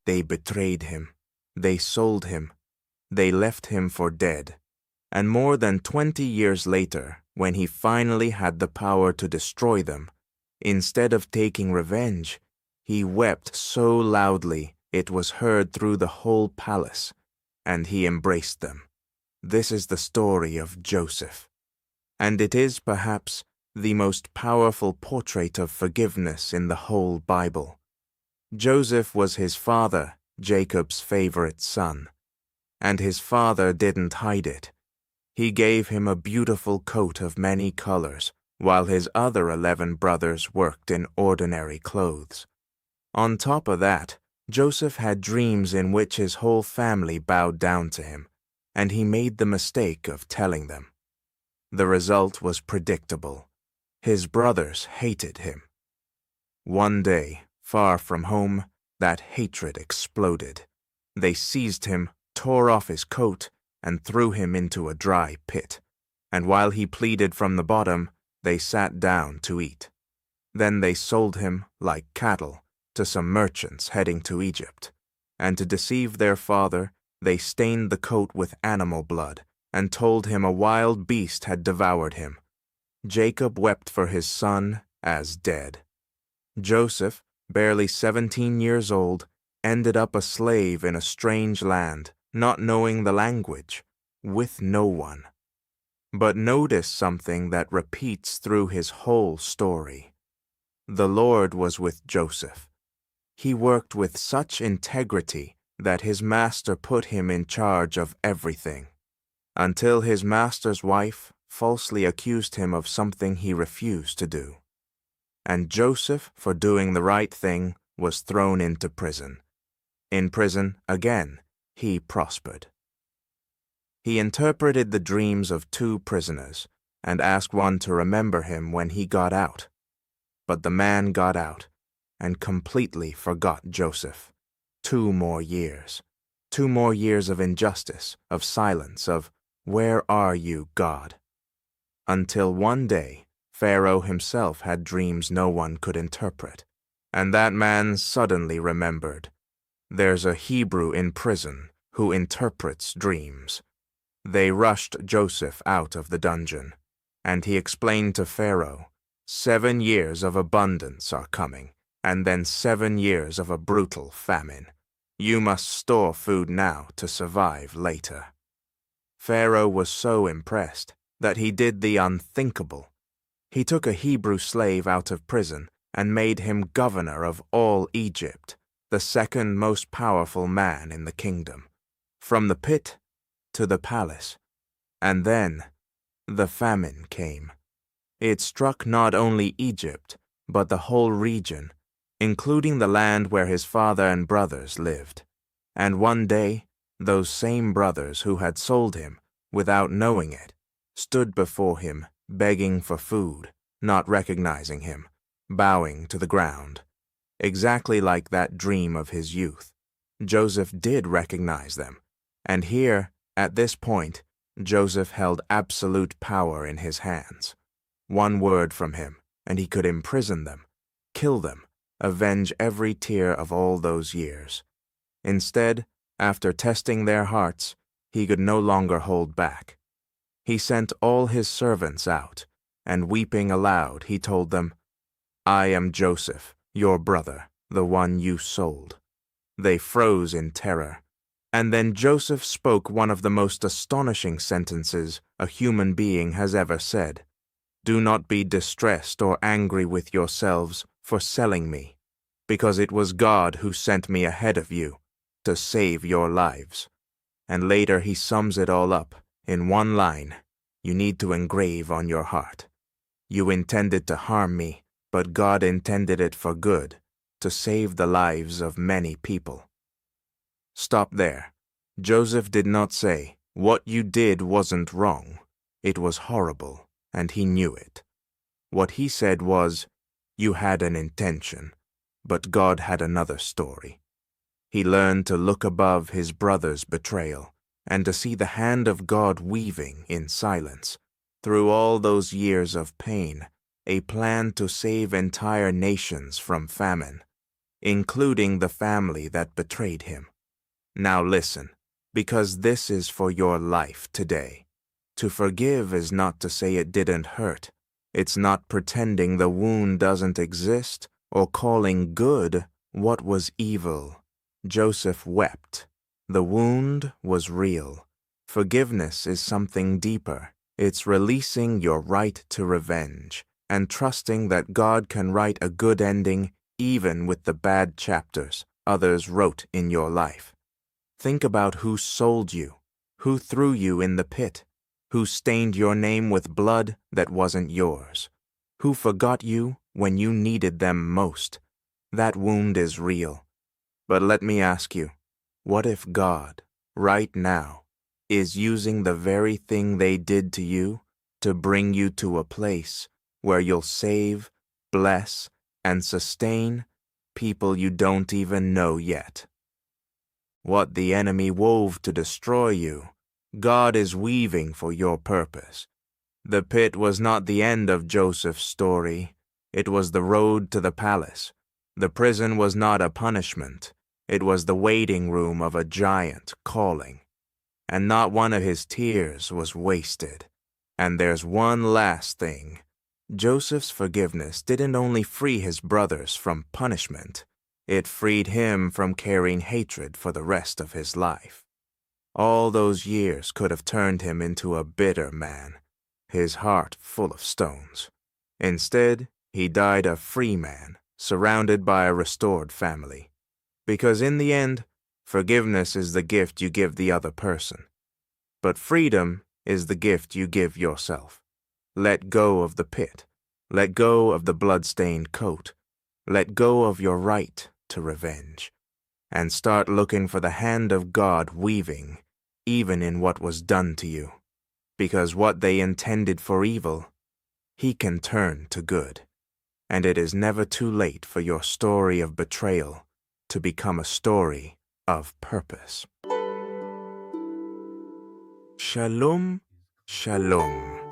They betrayed him. They sold him. They left him for dead. And more than 20 years later, when he finally had the power to destroy them, instead of taking revenge, he wept so loudly it was heard through the whole palace, and he embraced them. This is the story of Joseph, and it is perhaps the most powerful portrait of forgiveness in the whole Bible. Joseph was his father, Jacob's favorite son, and his father didn't hide it. He gave him a beautiful coat of many colors, while his other 11 brothers worked in ordinary clothes. On top of that, Joseph had dreams in which his whole family bowed down to him, and he made the mistake of telling them. The result was predictable. His brothers hated him. One day, far from home, that hatred exploded. They seized him, tore off his coat, and threw him into a dry pit, and while he pleaded from the bottom, they sat down to eat. Then they sold him, like cattle, to some merchants heading to Egypt, and to deceive their father, they stained the coat with animal blood, and told him a wild beast had devoured him. Jacob wept for his son as dead. Joseph, barely 17 years old, ended up a slave in a strange land, not knowing the language, with no one. But notice something that repeats through his whole story. The Lord was with Joseph. He worked with such integrity that his master put him in charge of everything, until his master's wife falsely accused him of something he refused to do. And Joseph, for doing the right thing, was thrown into prison. In prison, again, he prospered. He interpreted the dreams of 2 prisoners and asked one to remember him when he got out. But the man got out and completely forgot Joseph. 2 more years. 2 more years of injustice, of silence, of, "Where are you, God?" Until one day, Pharaoh himself had dreams no one could interpret, and that man suddenly remembered. There's a Hebrew in prison who interprets dreams. They rushed Joseph out of the dungeon, and he explained to Pharaoh, 7 years of abundance are coming, and then 7 years of a brutal famine. You must store food now to survive later. Pharaoh was so impressed that he did the unthinkable. He took a Hebrew slave out of prison and made him governor of all Egypt, the second most powerful man in the kingdom, from the pit to the palace. And then the famine came. It struck not only Egypt, but the whole region, including the land where his father and brothers lived. And one day, those same brothers who had sold him, without knowing it, stood before him, begging for food, not recognizing him, bowing to the ground. Exactly like that dream of his youth. Joseph did recognize them, and here, at this point, Joseph held absolute power in his hands. One word from him, and he could imprison them, kill them, avenge every tear of all those years. Instead, after testing their hearts, he could no longer hold back. He sent all his servants out, and weeping aloud, he told them, "I am Joseph, your brother, the one you sold." They froze in terror, and then Joseph spoke one of the most astonishing sentences a human being has ever said. "Do not be distressed or angry with yourselves for selling me, because it was God who sent me ahead of you to save your lives." And later he sums it all up in one line you need to engrave on your heart. "You intended to harm me, but God intended it for good, to save the lives of many people." Stop there. Joseph did not say, "What you did wasn't wrong. It was horrible, and he knew it." What he said was, "You had an intention, but God had another story." He learned to look above his brother's betrayal and to see the hand of God weaving in silence, through all those years of pain, a plan to save entire nations from famine. including the family that betrayed him. Now listen, because this is for your life today. To forgive is not to say it didn't hurt. It's not pretending the wound doesn't exist or calling good what was evil. Joseph wept. The wound was real. Forgiveness is something deeper. It's releasing your right to revenge and trusting that God can write a good ending even with the bad chapters others wrote in your life. Think about who sold you, who threw you in the pit, who stained your name with blood that wasn't yours, who forgot you when you needed them most. That wound is real. But let me ask you, what if God, right now, is using the very thing they did to you to bring you to a place where you'll save, bless, and sustain people you don't even know yet? What the enemy wove to destroy you, God is weaving for your purpose. The pit was not the end of Joseph's story. It was the road to the palace. The prison was not a punishment. It was the waiting room of a giant calling. And not one of his tears was wasted. And there's one last thing. Joseph's forgiveness didn't only free his brothers from punishment. It freed him from carrying hatred for the rest of his life. All those years could have turned him into a bitter man, his heart full of stones. Instead, he died a free man, surrounded by a restored family. Because in the end, forgiveness is the gift you give the other person. But freedom is the gift you give yourself. Let go of the pit. Let go of the blood-stained coat. Let go of your right to revenge. And start looking for the hand of God weaving, even in what was done to you. Because what they intended for evil, He can turn to good. And it is never too late for your story of betrayal to become a story of purpose. Shalom, shalom.